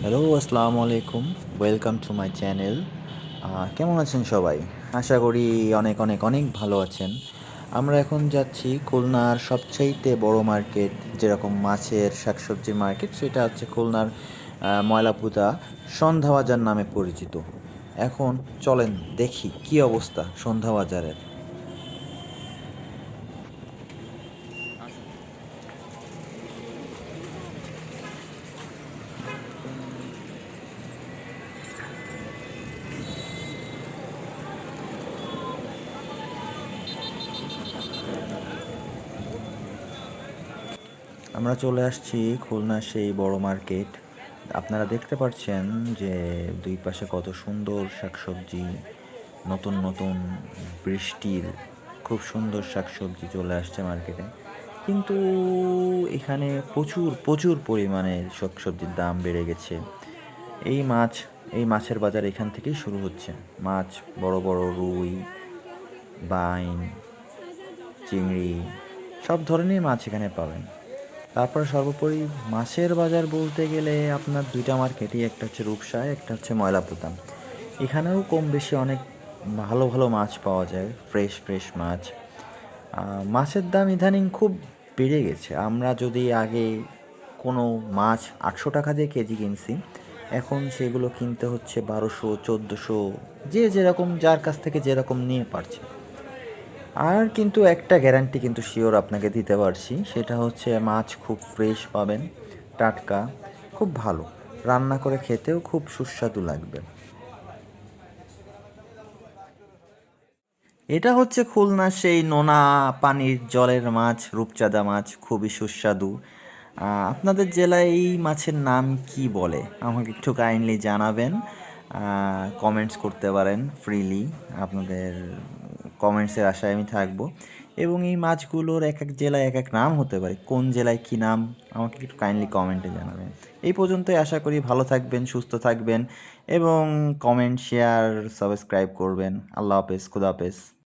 Hello, আসসালামু আলাইকুম। Welcome to my channel. কেমন আছেন সবাই? আশা করি অনেক অনেক অনেক ভালো আছেন। আমরা এখন যাচ্ছি খুলনার সবচাইতে বড় মার্কেট, যেরকম মাছের শাকসবজির মার্কেট, সেটা হচ্ছে খুলনার ময়লাপুতা সন্ধ্যা বাজার নামে পরিচিত। এখন চলেন দেখি কি অবস্থা সন্ধ্যা বাজারের। আমরা চলে আসছি খুলনার সেই বড় মার্কেট। আপনারা দেখতে পাচ্ছেন যে দুই পাশে কত সুন্দর শাকসবজি, নতুন নতুন বৃষ্টির খুব সুন্দর শাকসবজি চলে আসছে মার্কেটে। কিন্তু এখানে প্রচুর প্রচুর পরিমাণে শাকসবজির দাম বেড়ে গেছে। এই মাছ, এই মাছের বাজার এখান থেকেই শুরু হচ্ছে। মাছ, বড় বড় রুই, বাইন, চিংড়ি, সব ধরনের মাছ এখানে পাবেন। তারপরে সর্বোপরি মাছের বাজার বলতে গেলে আপনার দুইটা মার্কেটই, একটা হচ্ছে রূপসায়, একটা হচ্ছে ময়লাপুতাম। এখানেও কম বেশি অনেক ভালো ভালো মাছ পাওয়া যায়, ফ্রেশ ফ্রেশ মাছ। মাছের দাম ইদানিং খুব বেড়ে গেছে। আমরা যদি আগে কোনো মাছ 800 টাকা দিয়ে কেজি কিনছি, এখন সেগুলো কিনতে হচ্ছে 1200, 1400, যে যেরকম যার কাছ থেকে যেরকম নিয়ে পারছে। আর কিন্তু একটা গ্যারান্টি কিন্তু শিওর আপনাকে দিতে পারছি, সেটা হচ্ছে মাছ খুব ফ্রেশ পাবেন, টাটকা, খুব ভালো, রান্না করে খেতেও খুব সুস্বাদু লাগবে। এটা হচ্ছে খুলনার সেই নোনা পানির জলের মাছ, রূপচাঁদা মাছ, খুবই সুস্বাদু। আপনাদের জেলায় এই মাছের নাম কি বলে আমাকে একটু কাইন্ডলি জানাবেন। কমেন্টস করতে পারেন ফ্রিলি, আপনাদের কমেন্টসের আশায় আমি থাকবো। এবং এই মাছগুলোর এক এক জেলায় এক এক নাম হতে পারে, কোন জেলায় কী নাম আমাকে একটু কাইন্ডলি কমেন্টে জানাবেন। এই পর্যন্তই, আশা করি ভালো থাকবেন, সুস্থ থাকবেন এবং কমেন্ট, শেয়ার, সাবস্ক্রাইব করবেন। আল্লাহ হাফেজ, খুদা হাফেজ।